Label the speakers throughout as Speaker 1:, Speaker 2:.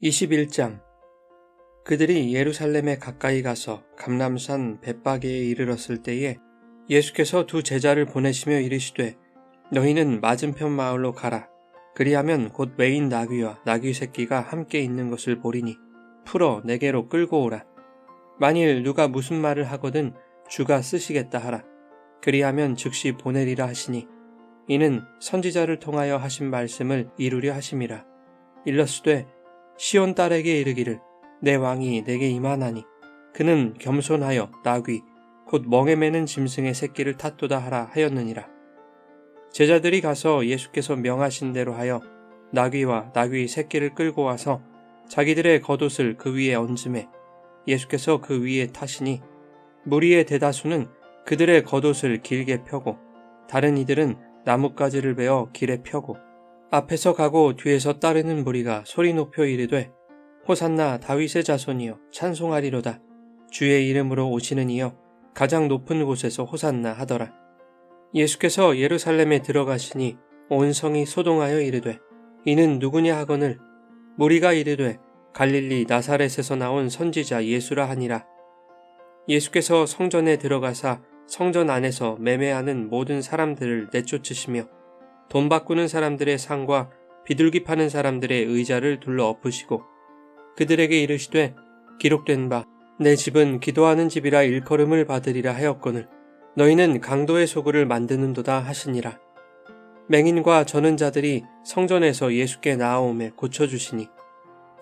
Speaker 1: 21장. 그들이 예루살렘에 가까이 가서 감람산 벳바게에 이르렀을 때에 예수께서 두 제자를 보내시며 이르시되 너희는 맞은편 마을로 가라. 그리하면 곧 매인 나귀와 나귀 새끼가 함께 있는 것을 보리니 풀어 내게로 끌고 오라. 만일 누가 무슨 말을 하거든 주가 쓰시겠다 하라. 그리하면 즉시 보내리라 하시니 이는 선지자를 통하여 하신 말씀을 이루려 하심이라. 일러스되 시온 딸에게 이르기를 내 왕이 내게 임하나니 그는 겸손하여 나귀 곧 멍에 매는 짐승의 새끼를 탔도다 하라 하였느니라. 제자들이 가서 예수께서 명하신 대로 하여 나귀와 나귀 새끼를 끌고 와서 자기들의 겉옷을 그 위에 얹음에 예수께서 그 위에 타시니 무리의 대다수는 그들의 겉옷을 길게 펴고 다른 이들은 나뭇가지를 베어 길에 펴고 앞에서 가고 뒤에서 따르는 무리가 소리 높여 이르되 호산나 다윗의 자손이여 찬송하리로다. 주의 이름으로 오시는 이여 가장 높은 곳에서 호산나 하더라. 예수께서 예루살렘에 들어가시니 온 성이 소동하여 이르되 이는 누구냐 하거늘 무리가 이르되 갈릴리 나사렛에서 나온 선지자 예수라 하니라. 예수께서 성전에 들어가사 성전 안에서 매매하는 모든 사람들을 내쫓으시며 돈 바꾸는 사람들의 상과 비둘기 파는 사람들의 의자를 둘러 엎으시고 그들에게 이르시되 기록된 바 내 집은 기도하는 집이라 일컬음을 받으리라 하였거늘 너희는 강도의 소굴을 만드는도다 하시니라. 맹인과 저는 자들이 성전에서 예수께 나아오매 고쳐주시니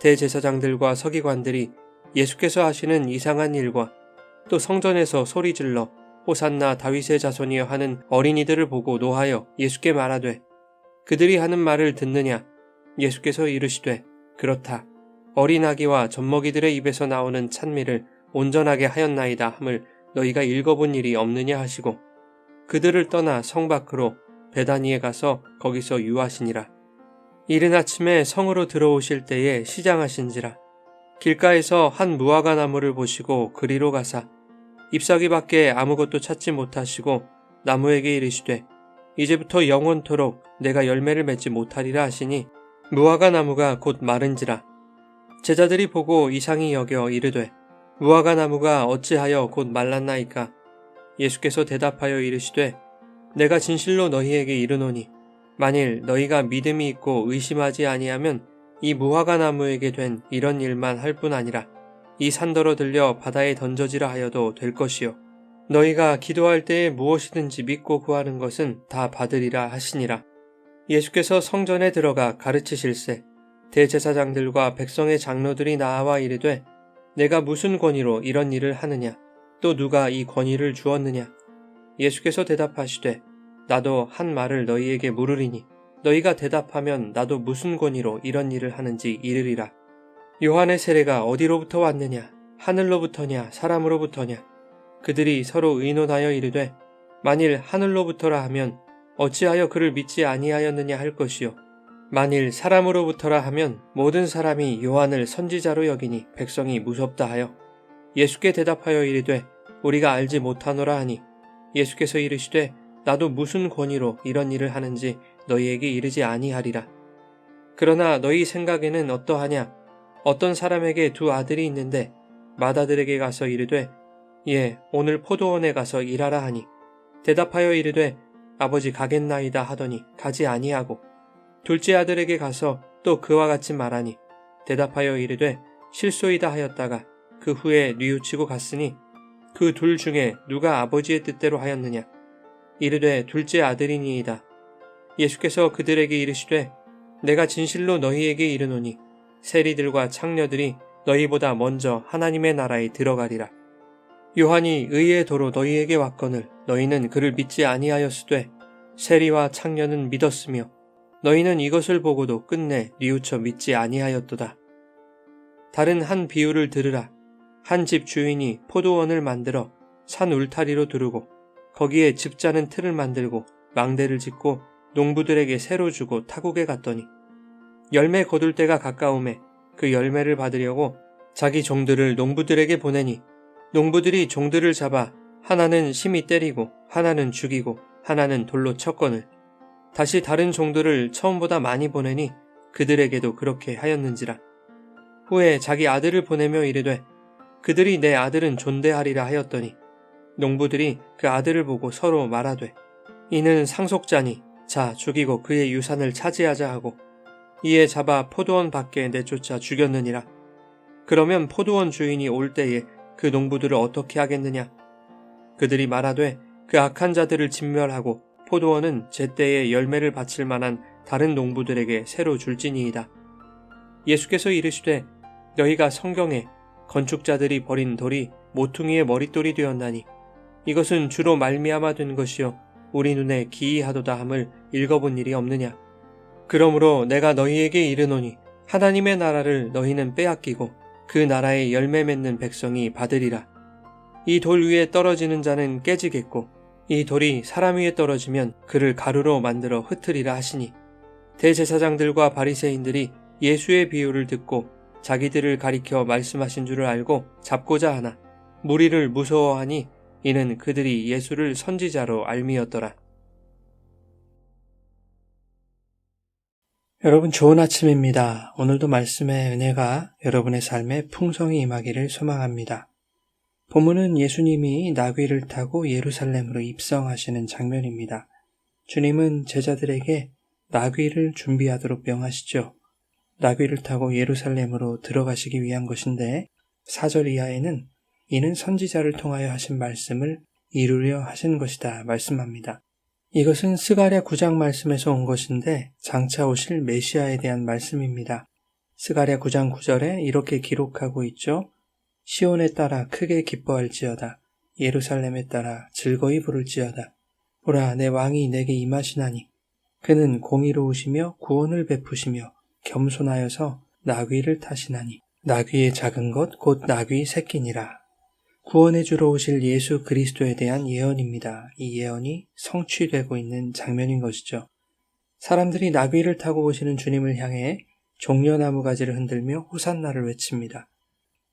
Speaker 1: 대제사장들과 서기관들이 예수께서 하시는 이상한 일과 또 성전에서 소리질러 호산나 다윗의 자손이여 하는 어린이들을 보고 노하여 예수께 말하되 그들이 하는 말을 듣느냐. 예수께서 이르시되 그렇다. 어린 아기와 젖먹이들의 입에서 나오는 찬미를 온전하게 하였나이다 함을 너희가 읽어본 일이 없느냐 하시고 그들을 떠나 성 밖으로 베다니에 가서 거기서 유하시니라. 이른 아침에 성으로 들어오실 때에 시장하신지라. 길가에서 한 무화과 나무를 보시고 그리로 가사 잎사귀 밖에 아무것도 찾지 못하시고 나무에게 이르시되 이제부터 영원토록 내가 열매를 맺지 못하리라 하시니 무화과 나무가 곧 마른지라. 제자들이 보고 이상히 여겨 이르되 무화과 나무가 어찌하여 곧 말랐나이까. 예수께서 대답하여 이르시되 내가 진실로 너희에게 이르노니 만일 너희가 믿음이 있고 의심하지 아니하면 이 무화과 나무에게 된 이런 일만 할 뿐 아니라 이 산더러 들려 바다에 던져지라 하여도 될 것이요 너희가 기도할 때에 무엇이든지 믿고 구하는 것은 다 받으리라 하시니라. 예수께서 성전에 들어가 가르치실세 대제사장들과 백성의 장로들이 나와 이르되 내가 무슨 권위로 이런 일을 하느냐. 또 누가 이 권위를 주었느냐. 예수께서 대답하시되 나도 한 말을 너희에게 물으리니 너희가 대답하면 나도 무슨 권위로 이런 일을 하는지 이르리라. 요한의 세례가 어디로부터 왔느냐. 하늘로부터냐 사람으로부터냐. 그들이 서로 의논하여 이르되 만일 하늘로부터라 하면 어찌하여 그를 믿지 아니하였느냐 할 것이요 만일 사람으로부터라 하면 모든 사람이 요한을 선지자로 여기니 백성이 무섭다 하여 예수께 대답하여 이르되 우리가 알지 못하노라 하니 예수께서 이르시되 나도 무슨 권위로 이런 일을 하는지 너희에게 이르지 아니하리라. 그러나 너희 생각에는 어떠하냐. 어떤 사람에게 두 아들이 있는데 맏아들에게 가서 이르되 오늘 포도원에 가서 일하라 하니 대답하여 이르되 아버지 가겠나이다 하더니 가지 아니하고 둘째 아들에게 가서 또 그와 같이 말하니 대답하여 이르되 실소이다 하였다가 그 후에 뉘우치고 갔으니 그 둘 중에 누가 아버지의 뜻대로 하였느냐. 이르되 둘째 아들이니이다. 예수께서 그들에게 이르시되 내가 진실로 너희에게 이르노니 세리들과 창녀들이 너희보다 먼저 하나님의 나라에 들어가리라. 요한이 의의 도로 너희에게 왔거늘 너희는 그를 믿지 아니하였으되 세리와 창녀는 믿었으며 너희는 이것을 보고도 끝내 뉘우쳐 믿지 아니하였도다. 다른 한 비유를 들으라. 한 집 주인이 포도원을 만들어 산 울타리로 두르고 거기에 즙자는 틀을 만들고 망대를 짓고 농부들에게 새로 주고 타국에 갔더니 열매 거둘 때가 가까우매 그 열매를 받으려고 자기 종들을 농부들에게 보내니 농부들이 종들을 잡아 하나는 심히 때리고 하나는 죽이고 하나는 돌로 쳤거늘 다시 다른 종들을 처음보다 많이 보내니 그들에게도 그렇게 하였는지라. 후에 자기 아들을 보내며 이르되 그들이 내 아들은 존대하리라 하였더니 농부들이 그 아들을 보고 서로 말하되 이는 상속자니 자 죽이고 그의 유산을 차지하자 하고 이에 잡아 포도원 밖에 내쫓아 죽였느니라. 그러면 포도원 주인이 올 때에 그 농부들을 어떻게 하겠느냐? 그들이 말하되 그 악한 자들을 진멸하고 포도원은 제때에 열매를 바칠 만한 다른 농부들에게 새로 줄지니이다. 예수께서 이르시되 너희가 성경에 건축자들이 버린 돌이 모퉁이의 머릿돌이 되었나니 이것은 주로 말미암아 된 것이요 우리 눈에 기이하도다 함을 읽어본 일이 없느냐. 그러므로 내가 너희에게 이르노니 하나님의 나라를 너희는 빼앗기고 그 나라의 열매 맺는 백성이 받으리라. 이 돌 위에 떨어지는 자는 깨지겠고 이 돌이 사람 위에 떨어지면 그를 가루로 만들어 흩으리라 하시니 대제사장들과 바리새인들이 예수의 비유를 듣고 자기들을 가리켜 말씀하신 줄을 알고 잡고자 하나 무리를 무서워하니 이는 그들이 예수를 선지자로 알미었더라. 여러분 좋은 아침입니다. 오늘도 말씀의 은혜가 여러분의 삶에 풍성히 임하기를 소망합니다. 본문은 예수님이 나귀를 타고 예루살렘으로 입성하시는 장면입니다. 주님은 제자들에게 나귀를 준비하도록 명하시죠. 나귀를 타고 예루살렘으로 들어가시기 위한 것인데 4절 이하에는 이는 선지자를 통하여 하신 말씀을 이루려 하신 것이다 말씀합니다. 이것은 스가랴 9장 말씀에서 온 것인데 장차 오실 메시아에 대한 말씀입니다. 스가랴 9장 9절에 이렇게 기록하고 있죠. 시온에 따라 크게 기뻐할지어다. 예루살렘에 따라 즐거이 부를지어다. 보라 내 왕이 내게 임하시나니 그는 공의로우시며 구원을 베푸시며 겸손하여서 나귀를 타시나니 나귀의 작은 것 곧 나귀 새끼니라. 구원해 주러 오실 예수 그리스도에 대한 예언입니다. 이 예언이 성취되고 있는 장면인 것이죠. 사람들이 나귀를 타고 오시는 주님을 향해 종려나무 가지를 흔들며 호산나를 외칩니다.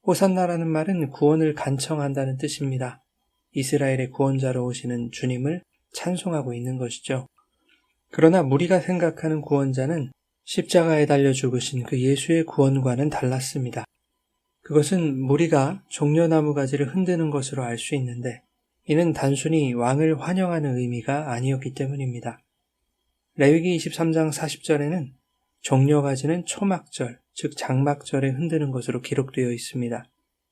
Speaker 1: 호산나라는 말은 구원을 간청한다는 뜻입니다. 이스라엘의 구원자로 오시는 주님을 찬송하고 있는 것이죠. 그러나 무리가 생각하는 구원자는 십자가에 달려 죽으신 그 예수의 구원과는 달랐습니다. 그것은 무리가 종려나무 가지를 흔드는 것으로 알 수 있는데 이는 단순히 왕을 환영하는 의미가 아니었기 때문입니다. 레위기 23장 40절에는 종려가지는 초막절, 즉 장막절에 흔드는 것으로 기록되어 있습니다.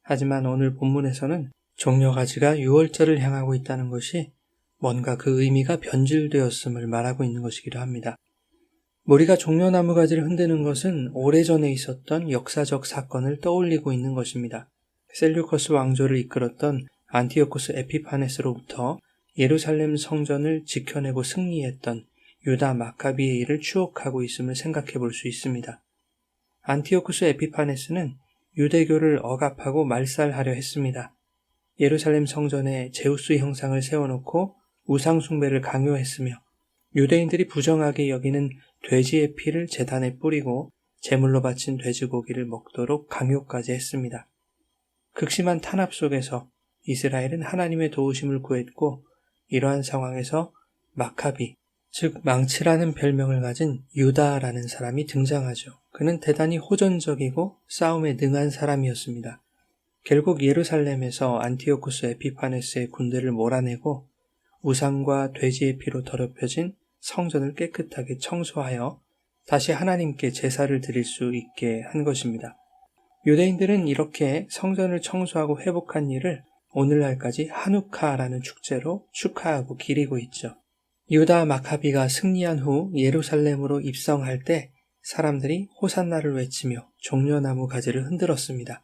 Speaker 1: 하지만 오늘 본문에서는 종려가지가 유월절을 향하고 있다는 것이 뭔가 그 의미가 변질되었음을 말하고 있는 것이기도 합니다. 무리가 종려나무 가지를 흔드는 것은 오래전에 있었던 역사적 사건을 떠올리고 있는 것입니다. 셀류커스 왕조를 이끌었던 안티오코스 에피파네스로부터 예루살렘 성전을 지켜내고 승리했던 유다 마카비의 일을 추억하고 있음을 생각해 볼 수 있습니다. 안티오코스 에피파네스는 유대교를 억압하고 말살하려 했습니다. 예루살렘 성전에 제우스 형상을 세워놓고 우상 숭배를 강요했으며 유대인들이 부정하게 여기는 돼지의 피를 제단에 뿌리고 제물로 바친 돼지고기를 먹도록 강요까지 했습니다. 극심한 탄압 속에서 이스라엘은 하나님의 도우심을 구했고 이러한 상황에서 마카비, 즉 망치라는 별명을 가진 유다라는 사람이 등장하죠. 그는 대단히 호전적이고 싸움에 능한 사람이었습니다. 결국 예루살렘에서 안티오코스 에피파네스의 군대를 몰아내고 우상과 돼지의 피로 더럽혀진 성전을 깨끗하게 청소하여 다시 하나님께 제사를 드릴 수 있게 한 것입니다. 유대인들은 이렇게 성전을 청소하고 회복한 일을 오늘날까지 하누카라는 축제로 축하하고 기리고 있죠. 유다 마카비가 승리한 후 예루살렘으로 입성할 때 사람들이 호산나를 외치며 종려나무 가지를 흔들었습니다.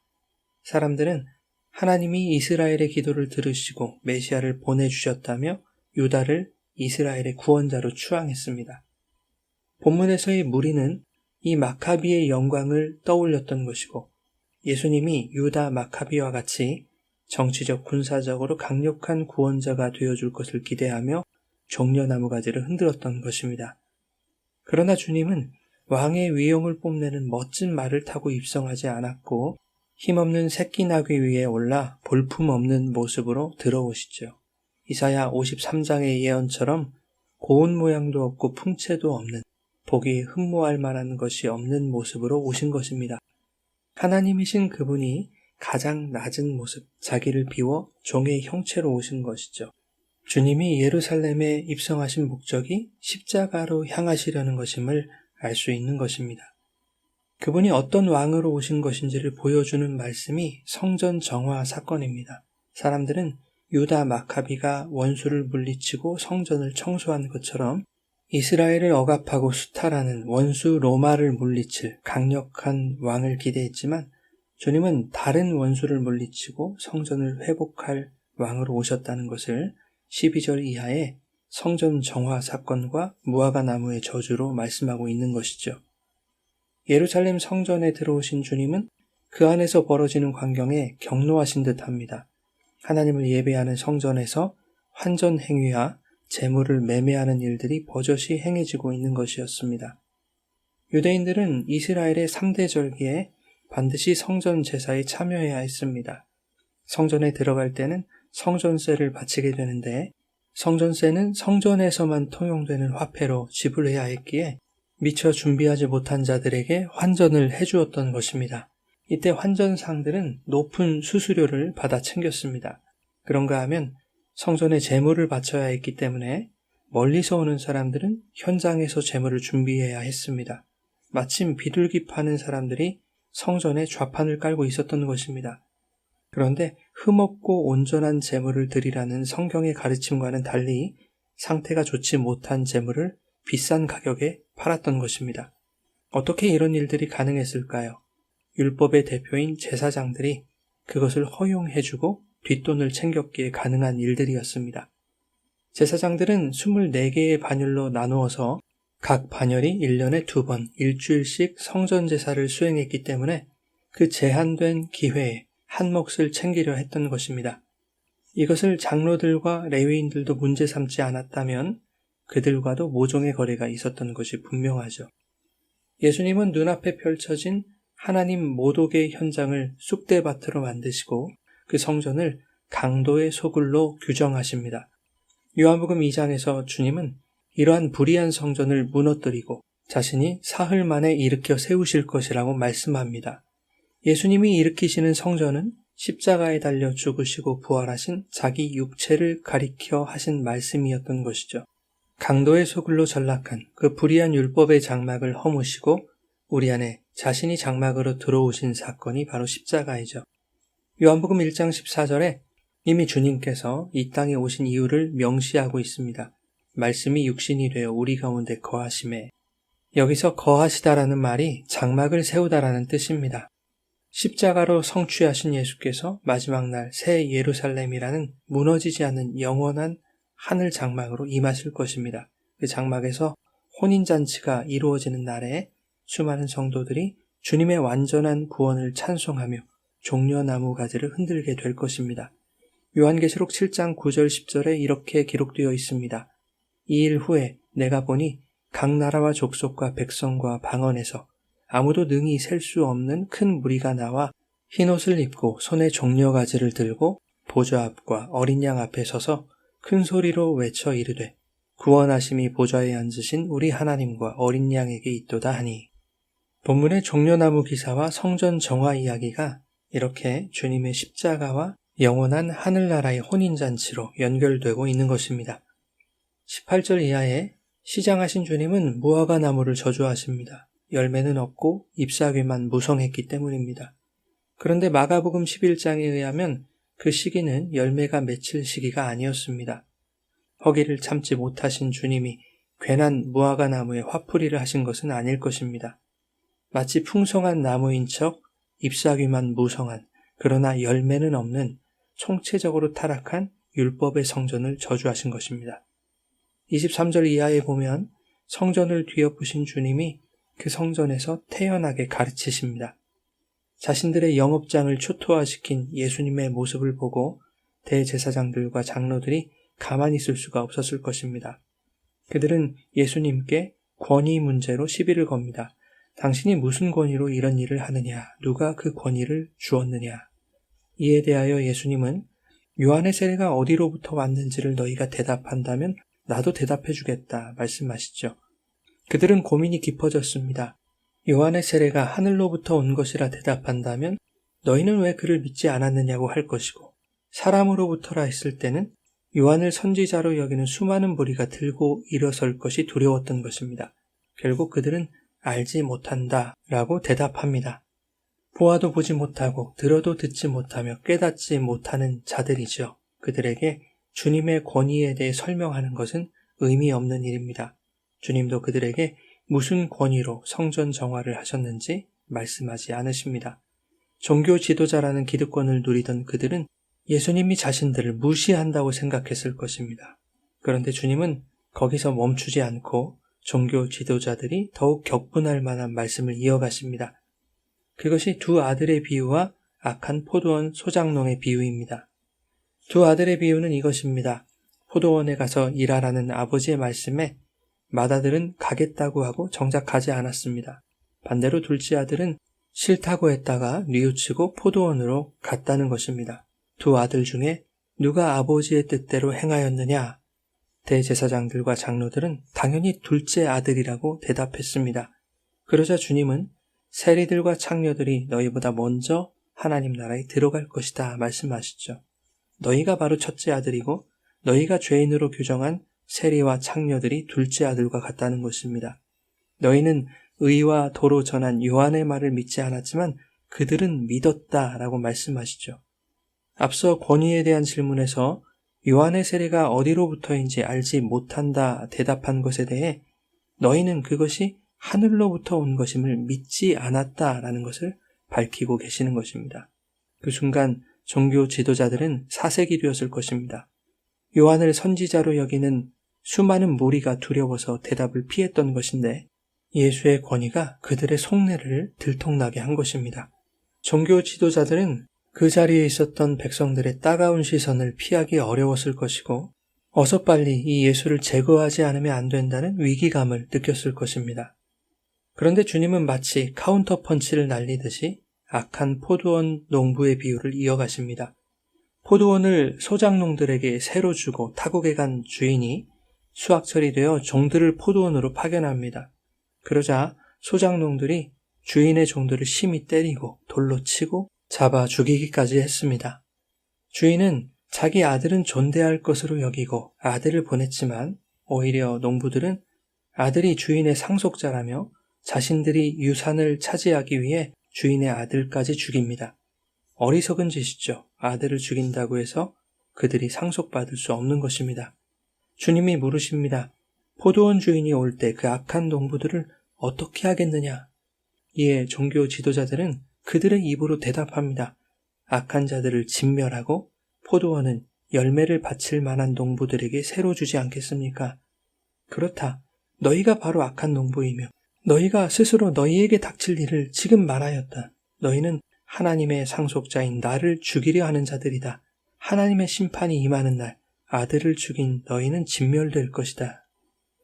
Speaker 1: 사람들은 하나님이 이스라엘의 기도를 들으시고 메시아를 보내주셨다며 유다를 이스라엘의 구원자로 추앙했습니다. 본문에서의 무리는 이 마카비의 영광을 떠올렸던 것이고 예수님이 유다 마카비와 같이 정치적 군사적으로 강력한 구원자가 되어줄 것을 기대하며 종려나무 가지를 흔들었던 것입니다. 그러나 주님은 왕의 위용을 뽐내는 멋진 말을 타고 입성하지 않았고 힘없는 새끼 나귀 위에 올라 볼품없는 모습으로 들어오시죠. 이사야 53장의 예언처럼 고운 모양도 없고 풍채도 없는 보기 흠모할 만한 것이 없는 모습으로 오신 것입니다. 하나님이신 그분이 가장 낮은 모습, 자기를 비워 종의 형체로 오신 것이죠. 주님이 예루살렘에 입성하신 목적이 십자가로 향하시려는 것임을 알 수 있는 것입니다. 그분이 어떤 왕으로 오신 것인지를 보여주는 말씀이 성전 정화 사건입니다. 사람들은 유다 마카비가 원수를 물리치고 성전을 청소한 것처럼 이스라엘을 억압하고 수탈하는 원수 로마를 물리칠 강력한 왕을 기대했지만 주님은 다른 원수를 물리치고 성전을 회복할 왕으로 오셨다는 것을 12절 이하의 성전 정화 사건과 무화과 나무의 저주로 말씀하고 있는 것이죠. 예루살렘 성전에 들어오신 주님은 그 안에서 벌어지는 광경에 경노하신 듯합니다. 하나님을 예배하는 성전에서 환전 행위와 재물을 매매하는 일들이 버젓이 행해지고 있는 것이었습니다. 유대인들은 이스라엘의 3대 절기에 반드시 성전 제사에 참여해야 했습니다. 성전에 들어갈 때는 성전세를 바치게 되는데 성전세는 성전에서만 통용되는 화폐로 지불해야 했기에 미처 준비하지 못한 자들에게 환전을 해주었던 것입니다. 이때 환전상들은 높은 수수료를 받아 챙겼습니다. 그런가 하면 성전에 제물을 바쳐야 했기 때문에 멀리서 오는 사람들은 현장에서 제물을 준비해야 했습니다. 마침 비둘기 파는 사람들이 성전에 좌판을 깔고 있었던 것입니다. 그런데 흠없고 온전한 제물을 드리라는 성경의 가르침과는 달리 상태가 좋지 못한 제물을 비싼 가격에 팔았던 것입니다. 어떻게 이런 일들이 가능했을까요? 율법의 대표인 제사장들이 그것을 허용해주고 뒷돈을 챙겼기에 가능한 일들이었습니다. 제사장들은 24개의 반열로 나누어서 각 반열이 1년에 2번 일주일씩 성전 제사를 수행했기 때문에 그 제한된 기회에 한 몫을 챙기려 했던 것입니다. 이것을 장로들과 레위인들도 문제 삼지 않았다면 그들과도 모종의 거래가 있었던 것이 분명하죠. 예수님은 눈앞에 펼쳐진 하나님 모독의 현장을 쑥대밭으로 만드시고 그 성전을 강도의 소굴로 규정하십니다. 요한복음 2장에서 주님은 이러한 불의한 성전을 무너뜨리고 자신이 사흘 만에 일으켜 세우실 것이라고 말씀합니다. 예수님이 일으키시는 성전은 십자가에 달려 죽으시고 부활하신 자기 육체를 가리켜 하신 말씀이었던 것이죠. 강도의 소굴로 전락한 그 불의한 율법의 장막을 허무시고 우리 안에 자신이 장막으로 들어오신 사건이 바로 십자가이죠. 요한복음 1장 14절에 이미 주님께서 이 땅에 오신 이유를 명시하고 있습니다. 말씀이 육신이 되어 우리 가운데 거하심에. 여기서 거하시다라는 말이 장막을 세우다라는 뜻입니다. 십자가로 성취하신 예수께서 마지막 날 새 예루살렘이라는 무너지지 않는 영원한 하늘 장막으로 임하실 것입니다. 그 장막에서 혼인잔치가 이루어지는 날에 수많은 성도들이 주님의 완전한 구원을 찬송하며 종려나무 가지를 흔들게 될 것입니다. 요한계시록 7장 9절 10절에 이렇게 기록되어 있습니다. 이 일 후에 내가 보니 각 나라와 족속과 백성과 방언에서 아무도 능히 셀 수 없는 큰 무리가 나와 흰옷을 입고 손에 종려가지를 들고 보좌 앞과 어린 양 앞에 서서 큰 소리로 외쳐 이르되 구원하심이 보좌에 앉으신 우리 하나님과 어린 양에게 있도다 하니. 본문의 종려나무 기사와 성전 정화 이야기가 이렇게 주님의 십자가와 영원한 하늘나라의 혼인잔치로 연결되고 있는 것입니다. 18절 이하에 시장하신 주님은 무화과 나무를 저주하십니다. 열매는 없고 잎사귀만 무성했기 때문입니다. 그런데 마가복음 11장에 의하면 그 시기는 열매가 맺힐 시기가 아니었습니다. 허기를 참지 못하신 주님이 괜한 무화과 나무에 화풀이를 하신 것은 아닐 것입니다. 마치 풍성한 나무인 척 잎사귀만 무성한 그러나 열매는 없는 총체적으로 타락한 율법의 성전을 저주하신 것입니다. 23절 이하에 보면 성전을 뒤엎으신 주님이 그 성전에서 태연하게 가르치십니다. 자신들의 영업장을 초토화시킨 예수님의 모습을 보고 대제사장들과 장로들이 가만히 있을 수가 없었을 것입니다. 그들은 예수님께 권위 문제로 시비를 겁니다. 당신이 무슨 권위로 이런 일을 하느냐? 누가 그 권위를 주었느냐? 이에 대하여 예수님은 요한의 세례가 어디로부터 왔는지를 너희가 대답한다면 나도 대답해 주겠다 말씀하시죠. 그들은 고민이 깊어졌습니다. 요한의 세례가 하늘로부터 온 것이라 대답한다면 너희는 왜 그를 믿지 않았느냐고 할 것이고, 사람으로부터라 했을 때는 요한을 선지자로 여기는 수많은 무리가 들고 일어설 것이 두려웠던 것입니다. 결국 그들은 알지 못한다 라고 대답합니다. 보아도 보지 못하고 들어도 듣지 못하며 깨닫지 못하는 자들이죠. 그들에게 주님의 권위에 대해 설명하는 것은 의미 없는 일입니다. 주님도 그들에게 무슨 권위로 성전 정화를 하셨는지 말씀하지 않으십니다. 종교 지도자라는 기득권을 누리던 그들은 예수님이 자신들을 무시한다고 생각했을 것입니다. 그런데 주님은 거기서 멈추지 않고 종교 지도자들이 더욱 격분할 만한 말씀을 이어가십니다. 그것이 두 아들의 비유와 악한 포도원 소작농의 비유입니다. 두 아들의 비유는 이것입니다. 포도원에 가서 일하라는 아버지의 말씀에 맏아들은 가겠다고 하고 정작 가지 않았습니다. 반대로 둘째 아들은 싫다고 했다가 뉘우치고 포도원으로 갔다는 것입니다. 두 아들 중에 누가 아버지의 뜻대로 행하였느냐? 대제사장들과 장로들은 당연히 둘째 아들이라고 대답했습니다. 그러자 주님은 세리들과 창녀들이 너희보다 먼저 하나님 나라에 들어갈 것이다 말씀하시죠. 너희가 바로 첫째 아들이고 너희가 죄인으로 규정한 세리와 창녀들이 둘째 아들과 같다는 것입니다. 너희는 의와 도로 전한 요한의 말을 믿지 않았지만 그들은 믿었다라고 말씀하시죠. 앞서 권위에 대한 질문에서 요한의 세례가 어디로부터인지 알지 못한다 대답한 것에 대해 너희는 그것이 하늘로부터 온 것임을 믿지 않았다라는 것을 밝히고 계시는 것입니다. 그 순간 종교 지도자들은 사색이 되었을 것입니다. 요한을 선지자로 여기는 수많은 무리가 두려워서 대답을 피했던 것인데 예수의 권위가 그들의 속내를 들통나게 한 것입니다. 종교 지도자들은 그 자리에 있었던 백성들의 따가운 시선을 피하기 어려웠을 것이고 어서 빨리 이 예수를 제거하지 않으면 안 된다는 위기감을 느꼈을 것입니다. 그런데 주님은 마치 카운터 펀치를 날리듯이 악한 포도원 농부의 비유를 이어가십니다. 포도원을 소작농들에게 새로 주고 타국에 간 주인이 수확철이 되어 종들을 포도원으로 파견합니다. 그러자 소작농들이 주인의 종들을 심히 때리고 돌로 치고 잡아 죽이기까지 했습니다. 주인은 자기 아들은 존대할 것으로 여기고 아들을 보냈지만 오히려 농부들은 아들이 주인의 상속자라며 자신들이 유산을 차지하기 위해 주인의 아들까지 죽입니다. 어리석은 짓이죠. 아들을 죽인다고 해서 그들이 상속받을 수 없는 것입니다. 주님이 물으십니다. 포도원 주인이 올 때 그 악한 농부들을 어떻게 하겠느냐? 이에 종교 지도자들은 그들의 입으로 대답합니다. 악한 자들을 진멸하고 포도원은 열매를 바칠 만한 농부들에게 새로 주지 않겠습니까? 그렇다. 너희가 바로 악한 농부이며 너희가 스스로 너희에게 닥칠 일을 지금 말하였다. 너희는 하나님의 상속자인 나를 죽이려 하는 자들이다. 하나님의 심판이 임하는 날 아들을 죽인 너희는 진멸될 것이다.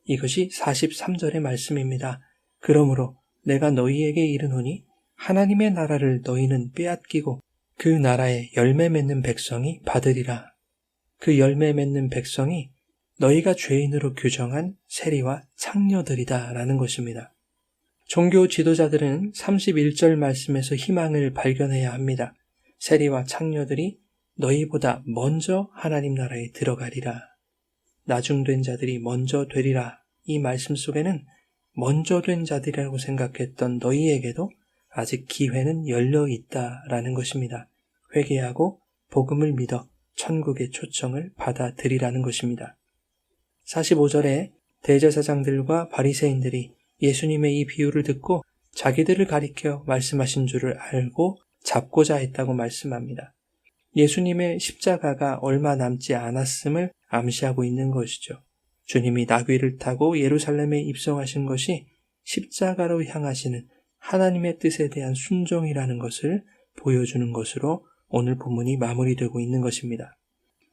Speaker 1: 이것이 43절의 말씀입니다. 그러므로 내가 너희에게 이르노니 하나님의 나라를 너희는 빼앗기고 그 나라에 열매 맺는 백성이 받으리라. 그 열매 맺는 백성이 너희가 죄인으로 규정한 세리와 창녀들이다 라는 것입니다. 종교 지도자들은 31절 말씀에서 희망을 발견해야 합니다. 세리와 창녀들이 너희보다 먼저 하나님 나라에 들어가리라. 나중된 자들이 먼저 되리라. 이 말씀 속에는 먼저 된 자들이라고 생각했던 너희에게도 아직 기회는 열려 있다라는 것입니다. 회개하고 복음을 믿어 천국의 초청을 받아들이라는 것입니다. 45절에 대제사장들과 바리새인들이 예수님의 이 비유를 듣고 자기들을 가리켜 말씀하신 줄을 알고 잡고자 했다고 말씀합니다. 예수님의 십자가가 얼마 남지 않았음을 암시하고 있는 것이죠. 주님이 나귀를 타고 예루살렘에 입성하신 것이 십자가로 향하시는 하나님의 뜻에 대한 순종이라는 것을 보여주는 것으로 오늘 본문이 마무리되고 있는 것입니다.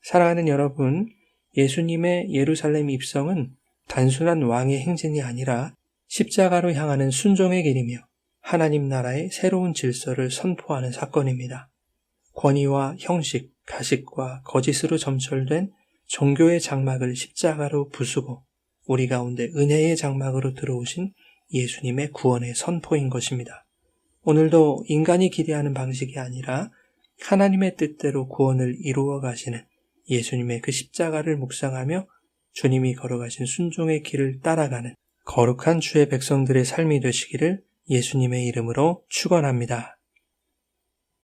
Speaker 1: 사랑하는 여러분, 예수님의 예루살렘 입성은 단순한 왕의 행진이 아니라 십자가로 향하는 순종의 길이며 하나님 나라의 새로운 질서를 선포하는 사건입니다. 권위와 형식, 가식과 거짓으로 점철된 종교의 장막을 십자가로 부수고 우리 가운데 은혜의 장막으로 들어오신 예수님의 구원의 선포인 것입니다. 오늘도 인간이 기대하는 방식이 아니라 하나님의 뜻대로 구원을 이루어 가시는 예수님의 그 십자가를 묵상하며 주님이 걸어가신 순종의 길을 따라가는 거룩한 주의 백성들의 삶이 되시기를 예수님의 이름으로 축원합니다.